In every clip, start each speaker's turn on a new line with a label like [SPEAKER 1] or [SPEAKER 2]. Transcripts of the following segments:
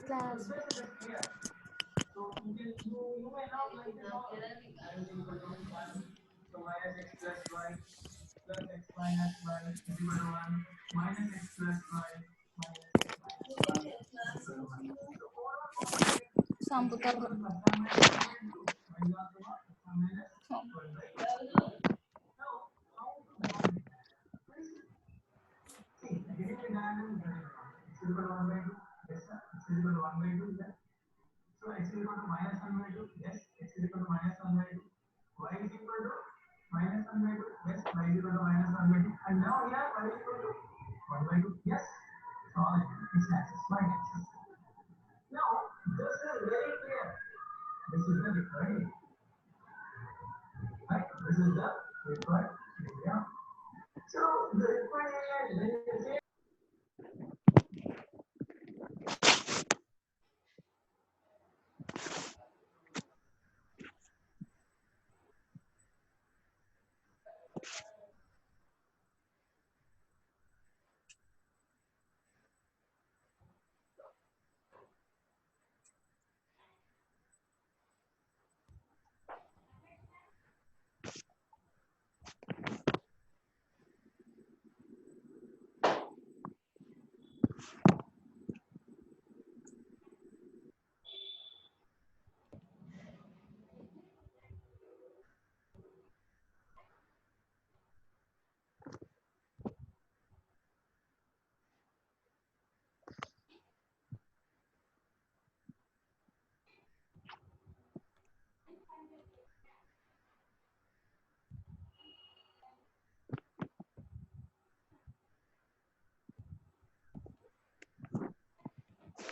[SPEAKER 1] Class. Samputar.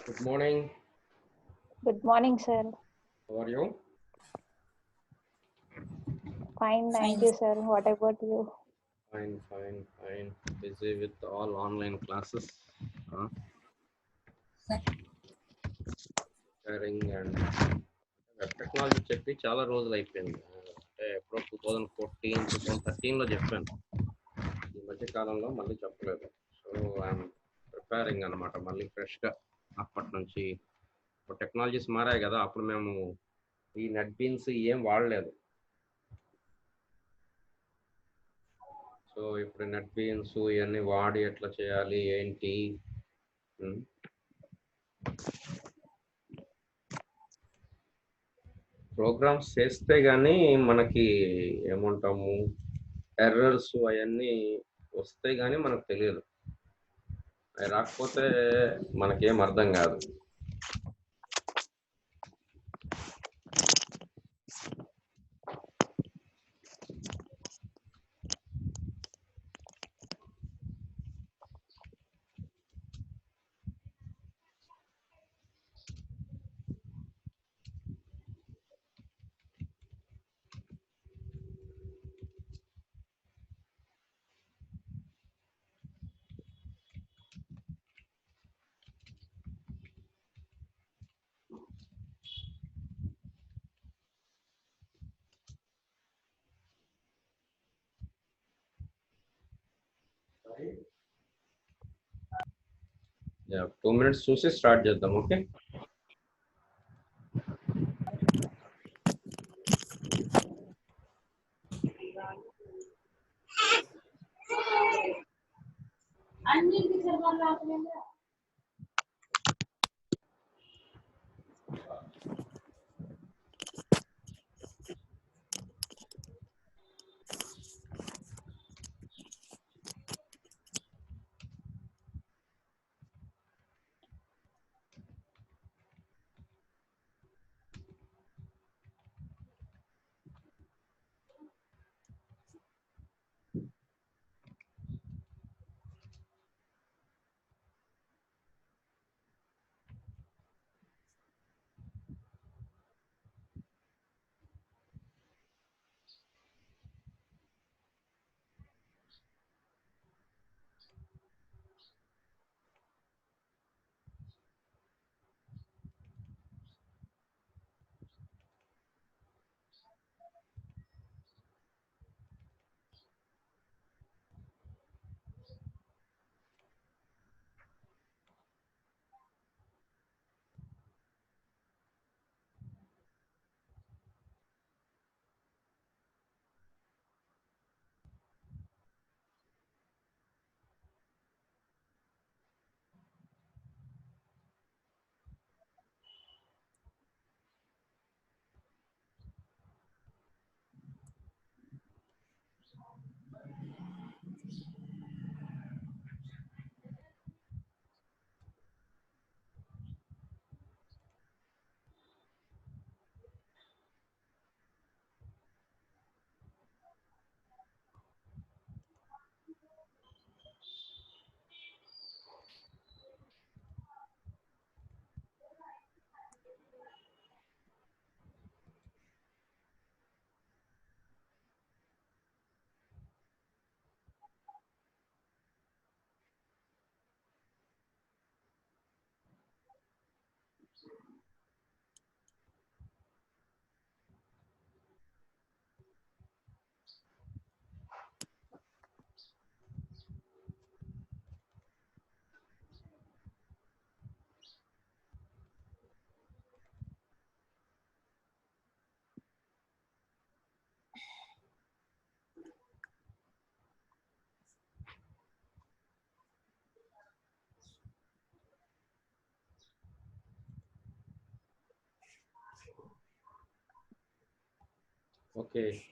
[SPEAKER 2] Good morning.
[SPEAKER 3] Good morning, sir.
[SPEAKER 2] How are you?
[SPEAKER 3] Fine, thank you, sir. What about you?
[SPEAKER 2] Fine. Busy with all online classes. Sharing and web technology చెప్పి చాలా రోజులు అయిపోయింది. అంటే ఎప్పుడో 2013 లో చెప్పాను. ఈ మధ్య కాలంలో మళ్ళీ చెప్పలేదు. సో ఐఎమ్ ప్రిపేరింగ్ అనమాట మళ్ళీ ఫ్రెష్గా అప్పటి నుంచి. టెక్నాలజీస్ మారాయి కదా, అప్పుడు మేము ఈ నెట్ బీన్స్ ఏం వాడలేదు. సో ఇప్పుడు నెట్ బీన్స్ ఇవన్నీ వాడి ఎట్లా చేయాలి ఏంటి, ప్రోగ్రామ్స్ చేస్తే గానీ మనకి ఏమంటాము ఎర్రర్స్ అవన్నీ వస్తే గానీ మనకు తెలియదు. అవి రాకపోతే మనకేం అర్థం కాదు. యా 2 minutes చూసి స్టార్ట్ చేద్దాం. Okay. Okay,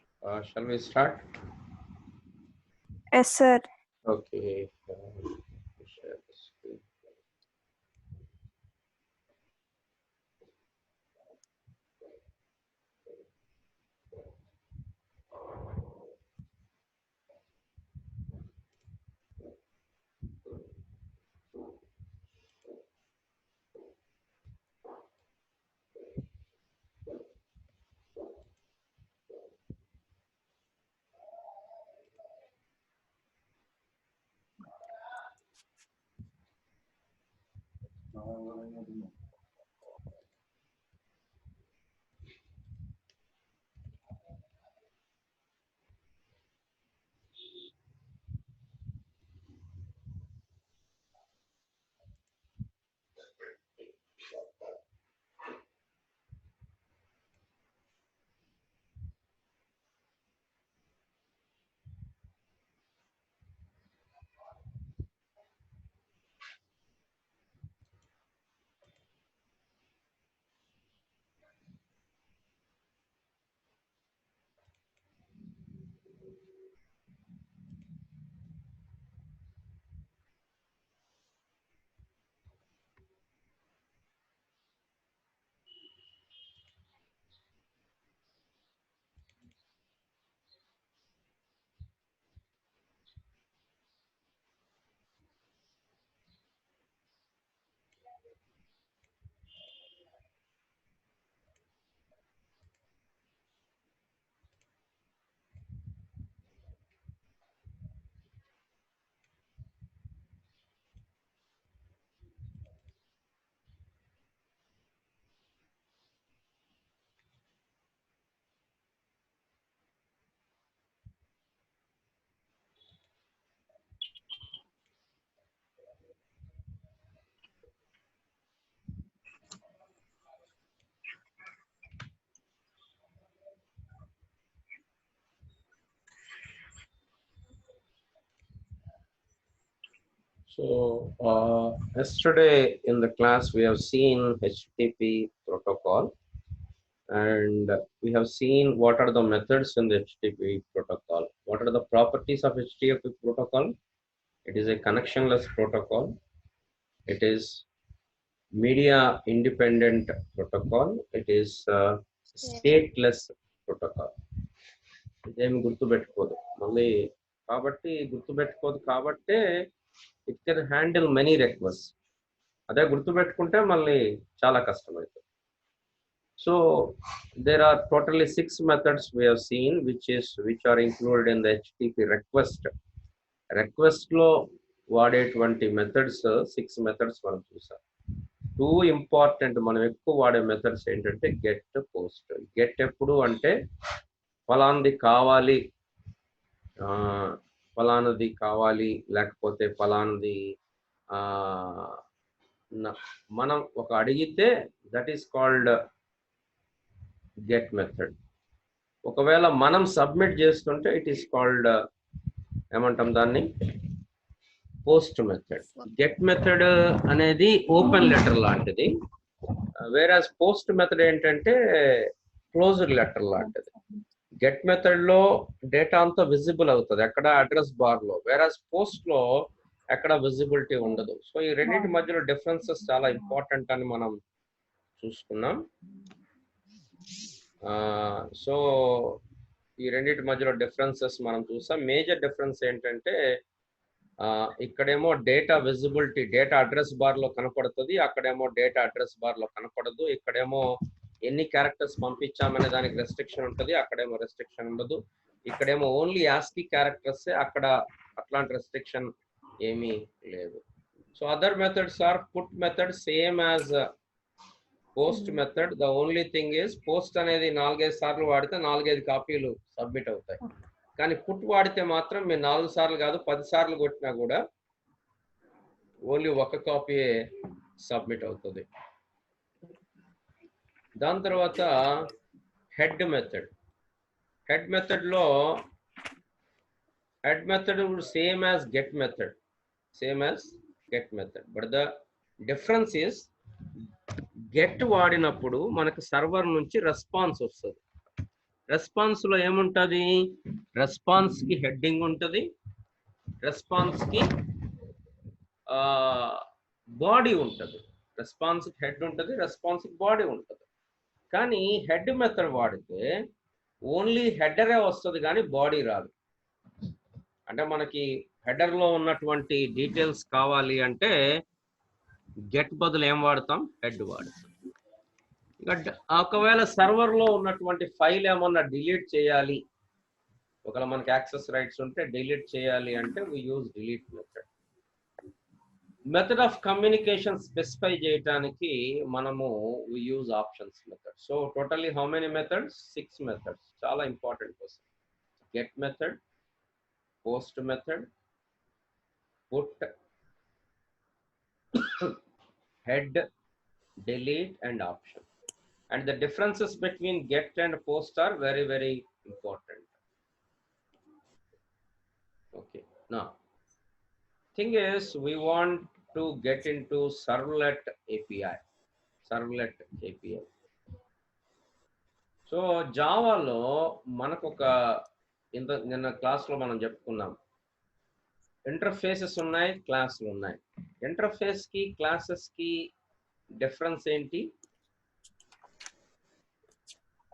[SPEAKER 2] shall we start?
[SPEAKER 1] Yes, sir.
[SPEAKER 2] Okay. Share the screen. So yesterday in the class we have seen HTTP protocol, and we have seen what are the methods in the HTTP protocol. What are the properties of HTTP protocol? It is a connectionless protocol. It is media independent protocol. It is stateless protocol. ఇదేమి గుర్తుపెట్టుకోదు మళ్ళీ కాబట్టి గుర్తుపెట్టుకోదు కాబట్టి it can handle many request. అదే గుర్తుపెట్టుకుంటే మళ్ళీ చాలా కష్టమవుతుంది. So there are totally 6 methods we have seen which are included in the HTTP request. Request లో వాడేటువంటి మెథడ్స్ 6 మెథడ్స్ మనం చూసాం. 2 ఇంపార్టెంట్ మనం ఎక్కువ వాడే మెథడ్స్ ఏంటంటే గెట్, పోస్ట్. గెట్ ఎప్పుడు అంటే ఫలానది కావాలి, ఫలానది కావాలి లేకపోతే ఫలానది మనం ఒక అడిగితే that is called get method. ఒకవేళ మనం సబ్మిట్ చేస్తుంటే ఇట్ ఈస్ కాల్డ్ ఏమంటాం దాన్ని, పోస్ట్ మెథడ్. గెట్ మెథడ్ అనేది ఓపెన్ లెటర్ లాంటిది, వేరాజ్ పోస్ట్ మెథడ్ ఏంటంటే క్లోజ్డ్ లెటర్ లాంటిది. గెట్ మెథడ్ లో డేటా అంతా విజిబుల్ అవుతుంది ఎక్కడ, అడ్రస్ బార్ లో, వేరాజ్ పోస్ట్ లో ఎక్కడ విజిబిలిటీ ఉండదు. సో ఈ రెండింటి మధ్యలో డిఫరెన్సెస్ చాలా ఇంపార్టెంట్ అని మనం చూసుకున్నాం. సో ఈ రెండింటి మధ్యలో డిఫరెన్సెస్ మనం చూసాం. మేజర్ డిఫరెన్స్ ఏంటంటే ఇక్కడేమో data visibility data address bar లో కనపడుతుంది, అక్కడేమో డేటా అడ్రస్ బార్ లో కనపడదు. ఇక్కడేమో ఎన్ని క్యారెక్టర్స్ పంపించామనే దానికి రెస్ట్రిక్షన్ ఉంటుంది, అక్కడేమో రెస్ట్రిక్షన్ ఉండదు. ఇక్కడేమో ఓన్లీ యాస్కీ క్యారెక్టర్స్, అక్కడ అట్లాంటి రెస్ట్రిక్షన్ ఏమీ లేదు. So other methods are put method, same as post method. The only thing is post అనేది 4-5 సార్లు వాడితే 4-5 కాపీలు సబ్మిట్ అవుతాయి. కానీ పుట్ వాడితే మాత్రం మీరు 4 సార్లు కాదు 10 సార్లు కొట్టినా కూడా ఓన్లీ 1 కాపీయే సబ్మిట్ అవుతుంది. దాని తర్వాత హెడ్ మెథడ్. హెడ్ మెథడ్ లో head method same as get method, same as get method. But the difference is get వాడినప్పుడు మనకు సర్వర్ నుంచి రెస్పాన్స్ వస్తుంది. రెస్పాన్స్ లో ఏముంటుంది, రెస్పాన్స్ కి హెడ్డింగ్ ఉంటుంది, రెస్పాన్స్ కి బాడీ ఉంటుంది. రెస్పాన్స్ కి హెడ్ ఉంటుంది, రెస్పాన్స్ కి బాడీ ఉంటుంది. కానీ హెడ్ మెథడ్ వాడితే ఓన్లీ హెడరే వస్తుంది కానీ బాడీ రాదు. అంటే మనకి హెడర్ లో ఉన్నటువంటి డీటెయిల్స్ కావాలి అంటే గెట్ బదులు ఏం వాడతాం, హెడ్ వాడతాం. ఒకవేళ సర్వర్ లో ఉన్నటువంటి ఫైల్ ఏమన్నా డిలీట్ చేయాలి, ఒకవేళ మనకి యాక్సెస్ రైట్స్ ఉంటే డిలీట్ చేయాలి అంటే we use delete method. Method of communication specify చేయడానికి మనము we use options method. So totally how many methods, 6 methods. చాలా important question. Get method, post method, put, head, delete and option. And the differences between get and post are very, very important. Okay, now thing is we want to get into servlet API. Servlet API. So Java lo manaku oka నిన్న class లో మనం చెప్పుకున్నాం, interfaces ఉన్నాయి, క్లాసులు ఉన్నాయి. Interface కి classes కి difference ఏంటి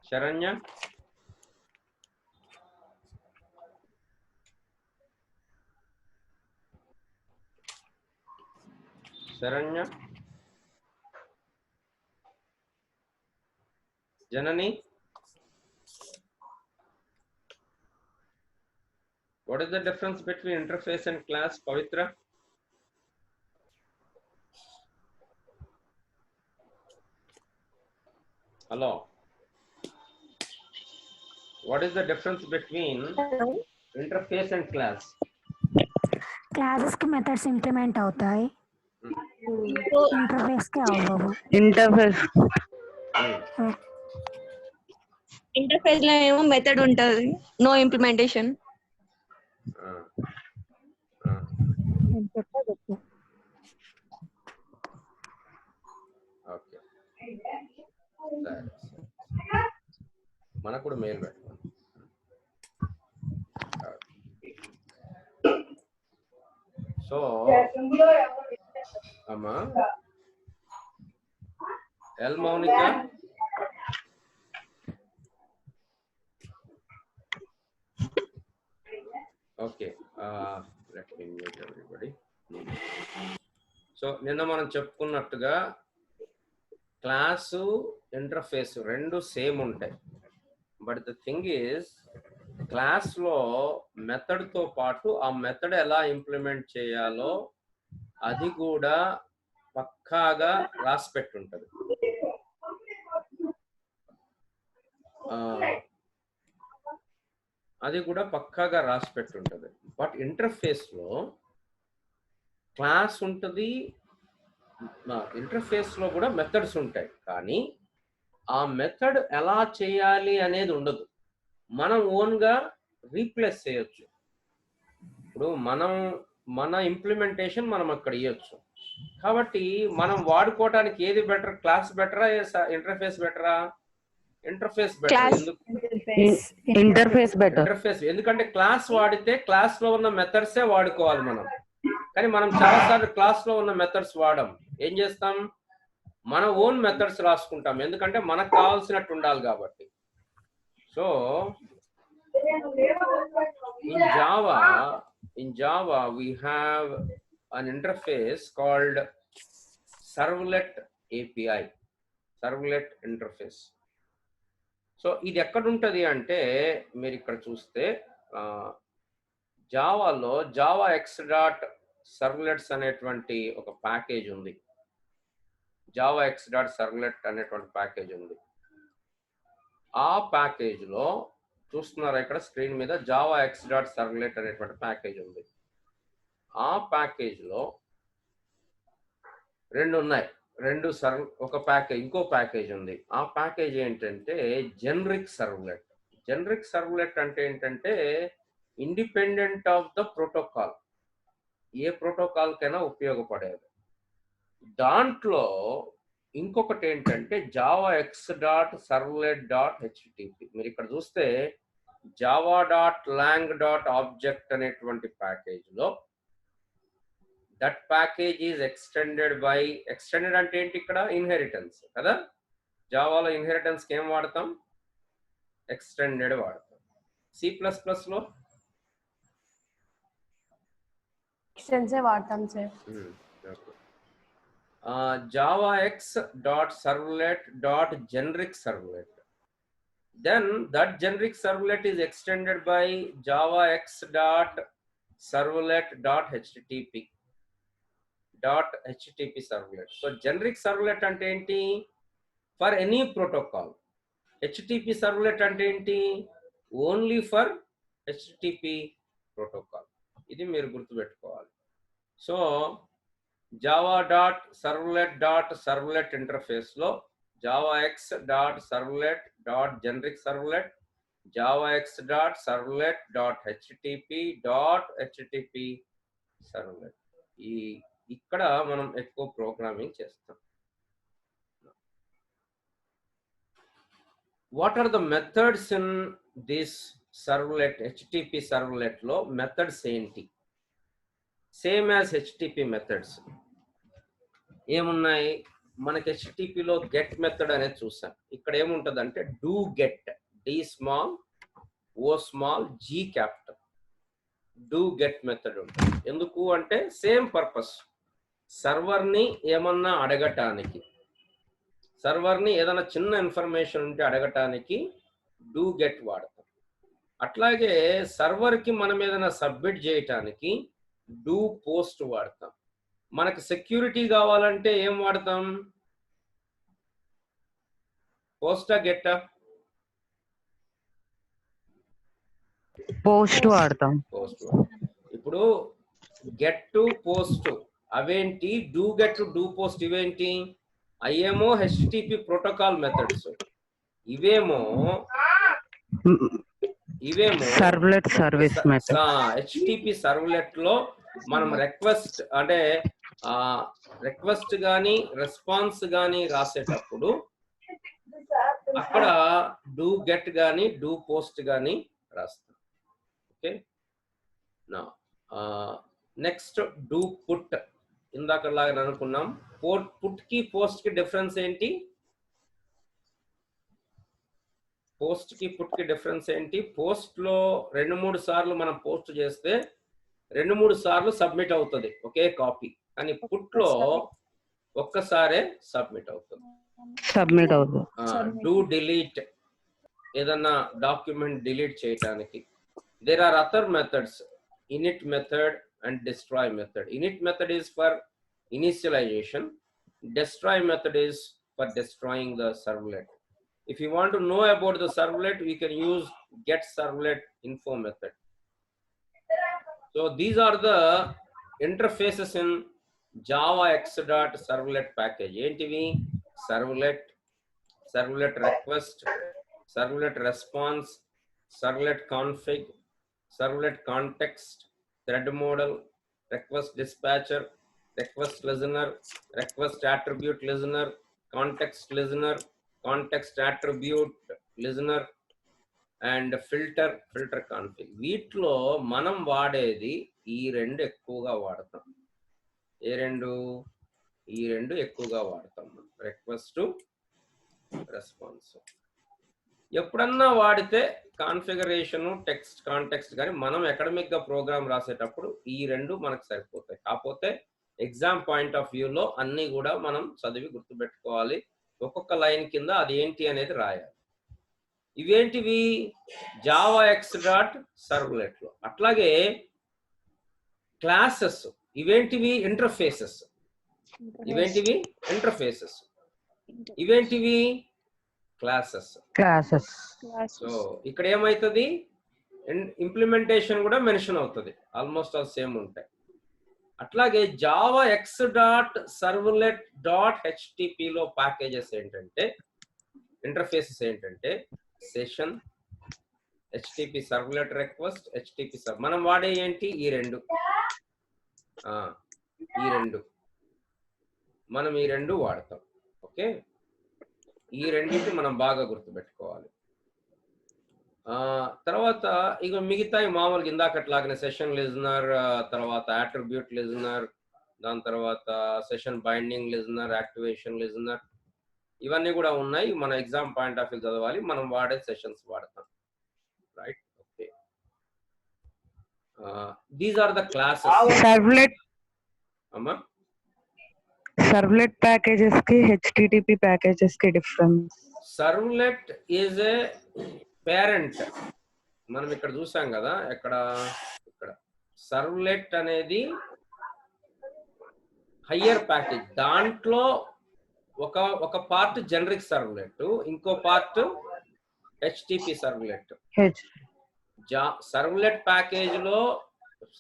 [SPEAKER 2] శరణ్య? శరణ్య, జనని, what is the difference between interface and class? Pavitra? Hello. What is the difference between interface and class?
[SPEAKER 1] Classes के methods implement होता है, interface के अवयव.
[SPEAKER 4] ఇంటర్ఫేస్ లో ఏమో మెథడ్ ఉంటది, నో ఇంప్లిమెంటేషన్.
[SPEAKER 2] మనకు కూడా మెయిల్ పెట్టండి. సో అమ్మా L Mounika, okay, let me mute everybody. So నిన్న మనం చెప్పుకున్నట్టుగా క్లాసు ఇంటర్ఫేస్ రెండు సేమ్ ఉంటాయి. బట్ ద థింగ్ ఈజ్ క్లాస్లో మెథడ్తో పాటు ఆ మెథడ్ ఎలా ఇంప్లిమెంట్ చేయాలో అది కూడా పక్కాగా రాసి పెట్టుంటది. అది కూడా పక్కాగా రాసి పెట్టుంటది. బట్ ఇంటర్ఫేస్లో క్లాస్ ఉంటుంది, ఇంటర్ఫేస్లో కూడా మెథడ్స్ ఉంటాయి, కానీ ఆ మెథడ్ ఎలా చేయాలి అనేది ఉండదు. మనం ఓన్గా రీప్లేస్ చేయొచ్చు. ఇప్పుడు మన ఇంప్లిమెంటేషన్ మనం అక్కడ ఇవ్వచ్చు. కాబట్టి మనం వాడుకోవడానికి ఏది బెటర్? క్లాస్ బెటరా, ఇంటర్ఫేస్ బెటరా? Interface better.
[SPEAKER 5] Interface better.
[SPEAKER 2] Interface ఎందుకంటే క్లాస్ వాడితే క్లాస్ లో ఉన్న మెథడ్సే వాడుకోవాలి మనం. కానీ మనం చాలాసార్లు క్లాస్ లో ఉన్న మెథడ్స్ వాడం. ఏం చేస్తాం? మన ఓన్ మెథడ్స్ రాసుకుంటాం, ఎందుకంటే మనకు కావాల్సినట్టు ఉండాలి కాబట్టి. So in Java we have an interface called servlet API, servlet interface. So ఇది ఎక్కడ ఉంటుంది అంటే మీరు ఇక్కడ చూస్తే జావాలో javax.servlets అనేటువంటి ఒక ప్యాకేజ్ ఉంది. javax.servlet అనేటువంటి ప్యాకేజ్ ఉంది. ఆ ప్యాకేజ్లో చూస్తున్నారా ఇక్కడ స్క్రీన్ మీద javax.servlet అనేటువంటి ప్యాకేజ్ ఉంది. ఆ ప్యాకేజ్లో రెండు ఉన్నాయి. ఒక ప్యాకేజ్, ఇంకో ప్యాకేజ్ ఉంది. ఆ ప్యాకేజ్ ఏంటంటే జెనరిక్ సర్వ్లెట్. జెనరిక్ సర్వ్లెట్ అంటే ఏంటంటే independent of the protocol, A protocol కైనా ఉపయోగపడేది. దాంట్లో ఇంకొకటి ఏంటంటే javax.servlet.htp. మీరు ఇక్కడ చూస్తే java.lang.object అనేటువంటి ప్యాకేజ్లో దట్ ప్యాకేజ్ ఈజ్ ఎక్స్టెండెడ్ అంటే ఏంటి? ఇక్కడ ఇన్హెరిటెన్స్ కదా. జావాలో ఇన్హెరిటెన్స్ కి ఏం వాడతాం? ఎక్స్టెండెడ్ వాడతాం. C++లో
[SPEAKER 6] ఎక్స్టెన్సివ్ వాడతాం sir.
[SPEAKER 2] javax.servlet.generic servlet. Then that generic servlet is extended by javax.servlet.htp servlet. So generic servlet ante enti? For any protocol. HTTP servlet ante enti? Only for HTTP protocol. ఇది మీరు గుర్తుపెట్టుకోవాలి. So java.servlet.servlet interface లో javax.servlet.generic servlet, javax.servlet.htp servlet. ఇక్కడ మనం ఎక్కువ programming చేస్తాం. What are the methods in this servlet? HTTP servlet లో methods ఏంటి? సేమ్ యాజ్ HTTP మెథడ్స్ ఏమున్నాయి? మనకి HTTPలో గెట్ మెథడ్ అనేది చూసాం. ఇక్కడ ఏముంటుంది అంటే do get, D small O small G capital, do get method ఉంటుంది. ఎందుకు అంటే సేమ్ పర్పస్, సర్వర్ని ఏమన్నా అడగటానికి, సర్వర్ని ఏదైనా చిన్న ఇన్ఫర్మేషన్ ఉంటే అడగటానికి డూ గెట్ వాడతాం. అట్లాగే సర్వర్కి మనం ఏదైనా సబ్మిట్ చేయటానికి డూ పోస్ట్ వాడతాం. మనకు సెక్యూరిటీ కావాలంటే ఏం వాడతాం? పోస్టా గెట్టా?
[SPEAKER 5] పోస్ట్ వాడతాం.
[SPEAKER 2] పోస్ట్. ఇప్పుడు గెట్ టు పోస్ట్ అవేంటి? Do get to do post ఇవేంటి? అయ్యేమో HTTP ప్రోటోకాల్ మెథడ్స్, ఇవేమో
[SPEAKER 5] servlet service method.
[SPEAKER 2] HTTP servlet లో మనం రిక్వెస్ట్ అంటే రిక్వెస్ట్ గానీ రెస్పాన్స్ గానీ రాసేటప్పుడు అక్కడ డూ గెట్ కానీ డూ పోస్ట్ కానీ రాస్తాం. ఓకే, నా నెక్స్ట్ డూ పుట్. ఇందాకలాగా అనుకున్నాం. పుట్ కి పోస్ట్ కి డిఫరెన్స్ ఏంటి? పోస్ట్ కి పుట్ కి డిఫరెన్స్ ఏంటి? పోస్ట్ లో 2-3 సార్లు మనం పోస్ట్ చేస్తే 2-3 సార్లు సబ్మిట్ అవుతుంది ఒకే కాపీ. కానీ పుట్ లో ఒక్కసారే సబ్మిట్ అవుతుంది. డూ డిలీట్, ఏదన్నా డాక్యుమెంట్ డిలీట్ చేయడానికి. There are other methods, init method and destroy method. Init method is for initialization. Destroy method is for destroying the servlet. If you want to know about the servlet, we can use get servlet info method. So these are the interfaces in Java X.servlet package. ఏంటివి? Servlet, servlet request, servlet response, servlet config, servlet context, thread model, request dispatcher, request listener, request attribute listener, context listener, context attribute listener, and filter config. వీటిలో మనం వాడేది ఈ రెండు ఎక్కువగా వాడతాం. ఈ రెండు ఎక్కువగా వాడతాం. Request, response. ఎప్పుడన్నా వాడితే కాన్ఫిగరేషన్, టెక్స్ట్, కాంటెక్స్ట్ కానీ మనం అకాడమిక్ గా ప్రోగ్రామ్ రాసేటప్పుడు ఈ రెండు మనకు సరిపోతాయి. కాకపోతే ఎగ్జామ్ పాయింట్ ఆఫ్ వ్యూలో అన్ని కూడా మనం చదివి గుర్తుపెట్టుకోవాలి. ఒక్కొక్క లైన్ కింద అది ఏంటి అనేది రాయాలి. ఇవేంటివి? జావా X.servlet లో. అట్లాగే క్లాసెస్, ఇవేంటివి? ఇంటర్ఫేసెస్. ఇవేంటివి? ఇంటర్ఫేసెస్. ఇవేంటివి? క్లాసెస్. సో ఇక్కడ ఏమైతుంది? ఇంప్లిమెంటేషన్ కూడా మెన్షన్ అవుతుంది. ఆల్మోస్ట్ ఆల్ సేమ్ ఉంటాయి. అట్లాగే జావా X.servlet.htp లో ప్యాకేజెస్ ఏంటంటే, ఇంటర్ఫేసెస్ ఏంటంటే session, HTTP servlet request, HTTP మనం వాడే ఏంటి? ఈ రెండు. మనం ఈ రెండు వాడతాం. ఓకే, ఈ రెండింటి మనం బాగా గుర్తుపెట్టుకోవాలి. తర్వాత ఇక మిగతాయి మామూలుగా ఇందాకట్లాగిన సెషన్ లిజనర్, తర్వాత అట్రిబ్యూట్ లిజనర్, దాని తర్వాత session binding listener, activation listener, ఇవన్నీ కూడా ఉన్నాయి. మన ఎగ్జామ్ పాయింట్ ఆఫ్ వ్యూ చదవాలి. మనం వాడే సెషన్స్ వాడతాం. Right? Okay, these are the classes. అమ్మా,
[SPEAKER 5] సర్వ్లెట్ ప్యాకేజెస్ కి HTTP ప్యాకేజెస్ కి difference.
[SPEAKER 2] Servlet is a parent. మనం ఇక్కడ చూసాం కదా, ఇక్కడ సర్వ్లెట్ అనేది హయ్యర్ ప్యాకేజ్. దాంట్లో ఒక పార్ట్ జనరిక్ సర్వ్లెట్, ఇంకో part HTTP servlet. Servlet package లో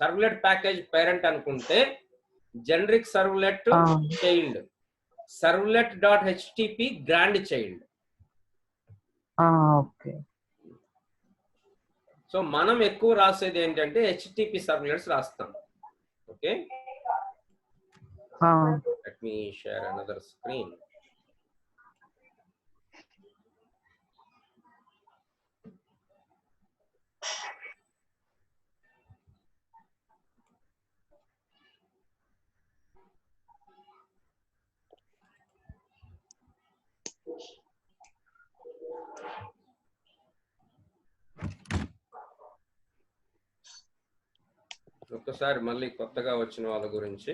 [SPEAKER 2] సర్వ్లెట్ ప్యాకేజ్ పేరెంట్ అనుకుంటే generic servlet child, servlet.htp grand child. So మనం ఎక్కువ రాసేది ఏంటంటే HTTP సర్వ్లెట్స్ రాస్తాం. Okay, let me share another screen. ఒక్కసారి మళ్ళీ కొత్తగా వచ్చిన వాళ్ళ గురించి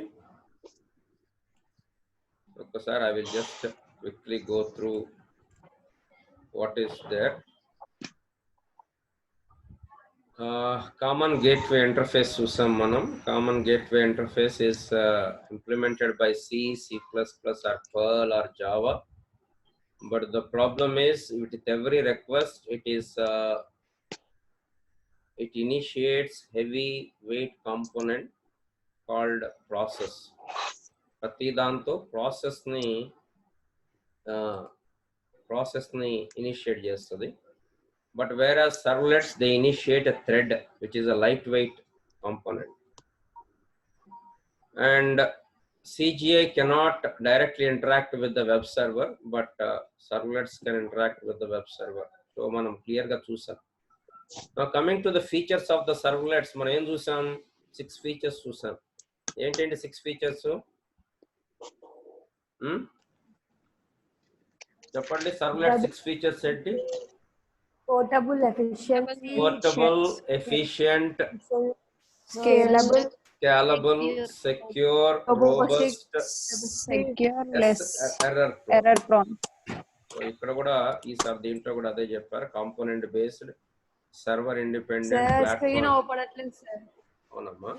[SPEAKER 2] ఒక్కసారి I will just quickly go through what is there. Common gateway interface చూసాం మనం. Common gateway interface is implemented by C, C++, or Perl or Java. But the problem is with every request it initiates heavy weight component called process. ప్రతి దాంతో process ని initiate చేస్తుంది. But whereas servlets, they initiate a thread, which is a lightweight component. And CGI cannot directly interact with the web server, but servlets can interact with the web server. So మనం clear గా చూసాం. Now coming to the features of the servlets, మనం ఏం చూసాం? 6 features చూసాం. ఏంటంటే 6 features? చెప్పండి. Servlet 6 features ఏంటి?
[SPEAKER 6] Portable, efficiency,
[SPEAKER 2] Portable, efficient,
[SPEAKER 6] scalable,
[SPEAKER 2] secure,
[SPEAKER 6] robotic,
[SPEAKER 2] robust,
[SPEAKER 5] Secureless,
[SPEAKER 2] error
[SPEAKER 5] error prone.
[SPEAKER 2] So ఇక్కడ కూడా దీంట్లో కూడా అదే చెప్పారు. Component based, server independent
[SPEAKER 6] sir, screen
[SPEAKER 2] platform.
[SPEAKER 6] open atలేదు sir.
[SPEAKER 2] అవునమ్మా.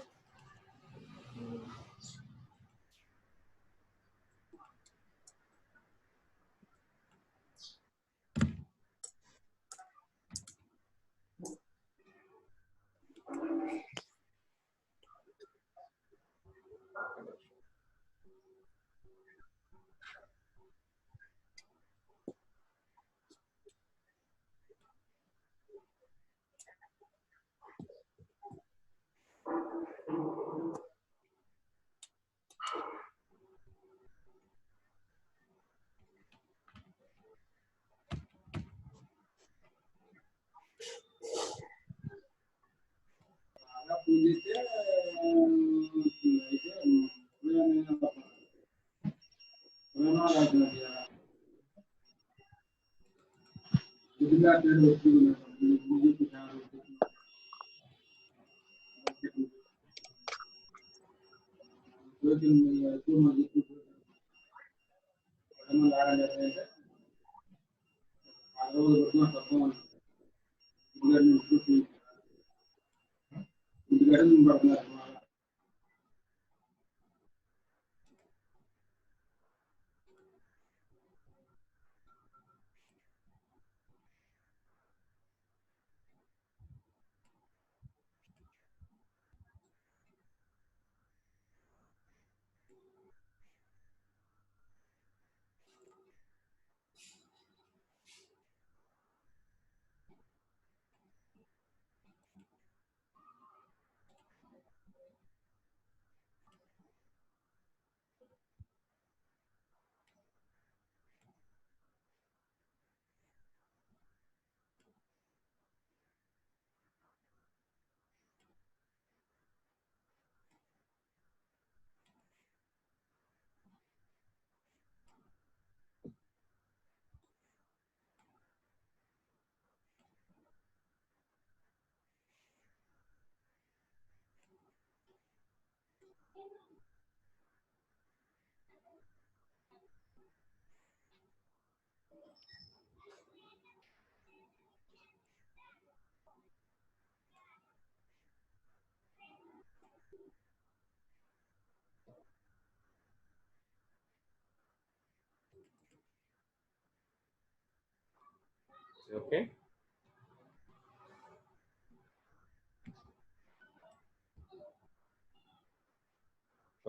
[SPEAKER 2] Okay.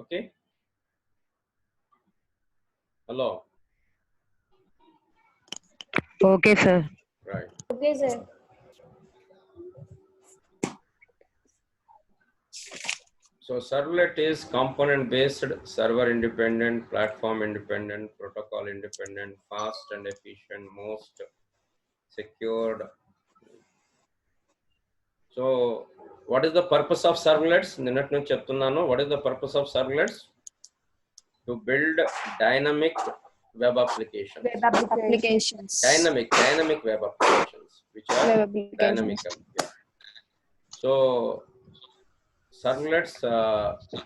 [SPEAKER 2] Okay. Hello.
[SPEAKER 5] Okay, sir.
[SPEAKER 2] Right.
[SPEAKER 6] Okay sir.
[SPEAKER 2] So servlet is component based, server independent, platform independent, protocol independent, fast and efficient, most secured. So what is the purpose of servlets? నిన్నటి నుంచి చెప్తున్నాను. What is the purpose of servlets? To build dynamic web applications.
[SPEAKER 4] applications.
[SPEAKER 2] Dynamic web applications, which are
[SPEAKER 4] Web applications.
[SPEAKER 2] dynamical. Yeah. So servlets,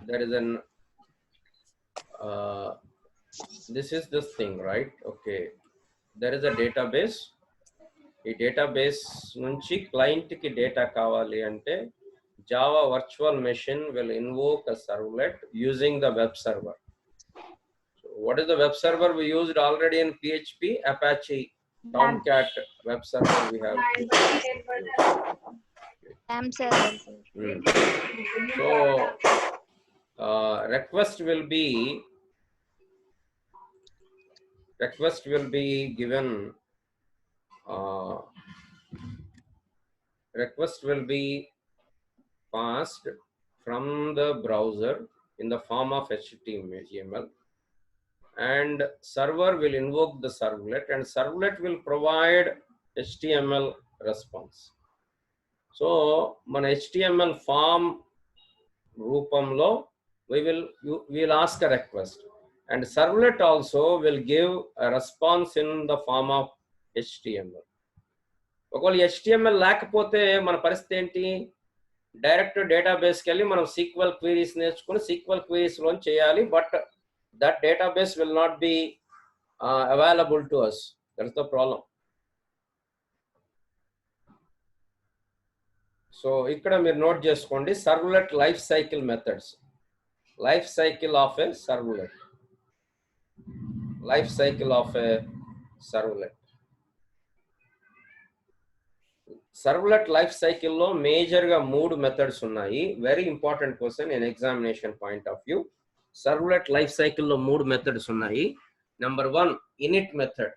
[SPEAKER 2] there is an this is this thing, right? Okay, there is a database. ఈ database నుంచి client కి data కావాలి అంటే Java virtual machine will invoke a servlet using the web server. So what is the web server we used already in PHP? Apache Tomcat web server we have. So request will be given, request will be passed from the browser in the form of HTML, and server will invoke the servlet, and servlet will provide HTML response. So మన HTML form రూపంలో we will ask a request, and servlet also will give a response in the form of HTML. ఒకవేళ HTML లేకపోతే మన పరిస్థితి ఏంటి? Direct డేటాబేస్కి వెళ్ళి మనం sequel క్వీరీస్ నేర్చుకుని సీక్వెల్ క్వీరీస్ లో చేయాలి, but that database will not be available to us. That's the problem. So ఇక్కడ మీరు నోట్ చేసుకోండి, servlet life cycle methods. Life cycle of A servlet. Life cycle of A servlet. Servlet life సైకిల్లో మేజర్గా 3 methods ఉన్నాయి. Very important question in examination point of view. Servlet life సైకిల్లో 3 methods ఉన్నాయి. Number 1 in it method,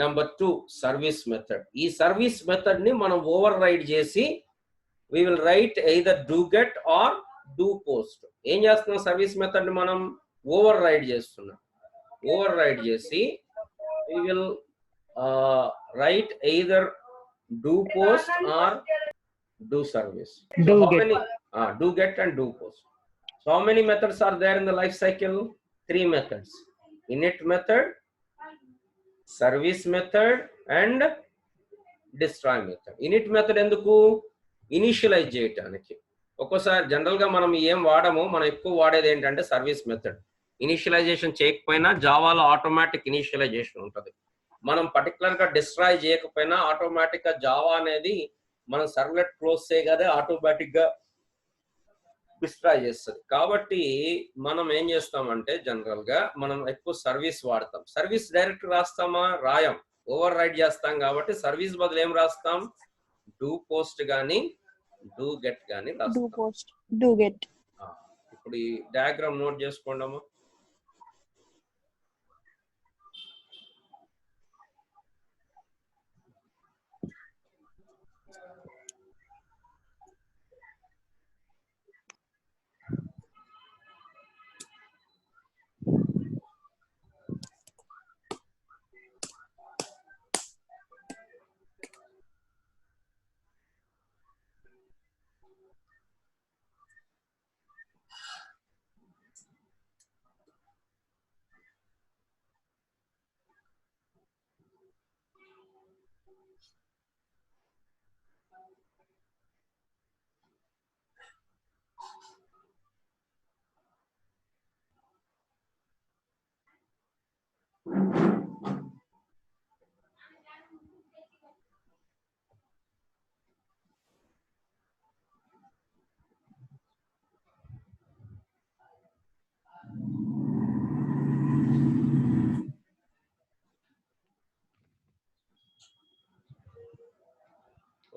[SPEAKER 2] number 2 service method. ఈ service method ని మనం over ride చేసి we will write either do get or do post. ఏం చేస్తున్నాం? Service method ని మనం ఓవర్ రైడ్ చేస్తున్నాం. ఓవర్ రైడ్ చేసి we will write either do post or do service. So how many do get and do post. So how many methods are there in the life cycle? 3 methods. Init method, service method and destroy method. Init method ఎందుకు? Initialise చేయడానికి. ఒక్కోసారి general గా మనం ఏం వాడము, మనం ఎక్కువ వాడేది ఏంటంటే సర్వీస్ మెథడ్. ఇనిషియలైజేషన్ చేయకపోయినా జావాలో ఆటోమేటిక్ ఇనిషియలైజేషన్ ఉంటుంది. మనం పర్టికులర్ గా డిస్ట్రాయ్ చేయకపోయినా ఆటోమేటిక్ గా జావా అనేది మనం సర్వ్లెట్ క్లోజ్ చేయగానే ఆటోమేటిక్ గా డిస్ట్రాయ్ చేస్తుంది. కాబట్టి మనం ఏం చేస్తామంటే జనరల్ గా మనం ఎక్కువ సర్వీస్ వాడతాం. సర్వీస్ డైరెక్ట్ రాస్తామా? రాయం, ఓవర్ రైడ్ చేస్తాం. కాబట్టి సర్వీస్ బదులు ఏం రాస్తాం? డూ పోస్ట్ గానీ డూ గెట్ గానీ రాస్తాం.
[SPEAKER 4] do get.
[SPEAKER 2] ఇప్పుడు ఈ డయాగ్రామ్ నోట్ చేసుకోండమ్మా.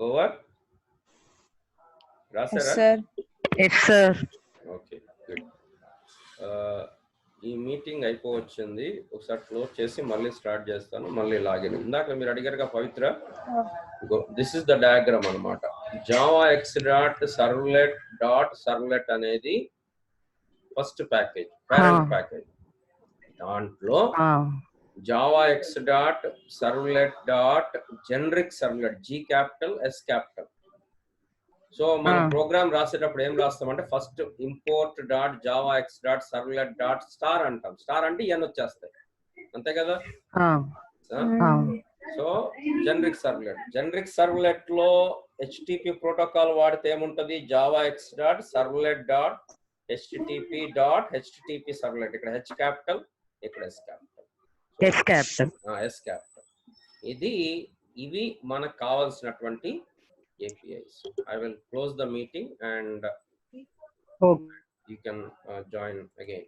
[SPEAKER 2] ఓవర్ రాసారా?
[SPEAKER 5] sir. Yes, sir.
[SPEAKER 2] Okay, good. ఈ మీటింగ్ అయిపోవచ్చింది. ఒకసారి క్లోజ్ చేసి మళ్ళీ స్టార్ట్ చేస్తాను. మళ్ళీ లాగిన్. ఇందాక మీరు అడిగారుగా Pavitra, this is the diagram అనమాట. Java X dot servlet dot servlet అనేది ఫస్ట్ ప్యాకేజ్, పేరెంట్ ప్యాకేజ్. దాంట్లో Java X dot servlet dot generic servlet, G capital S capital. So మనం ప్రోగ్రామ్ రాసేటప్పుడు ఏం రాస్తామంటే first import dot Java X dot servlet dot star అంటాం. Star అంటే ఇవన్నీ వచ్చేస్తాయి, అంతే కదా? సో జనరిక్ సర్వ్లెట్ లో హెచ్టిపి ప్రోటోకాల్ వాడితే ఏముంటది? Java X dot servlet dot HTTP dot HTTP servlet. ఇక్కడ హెచ్ క్యాపిటల్, ఇక్కడ ఎస్ క్యాపిటల్. S capital. ఇవి మనకు కావాల్సినటువంటి APIs. I will close the meeting and you can join again.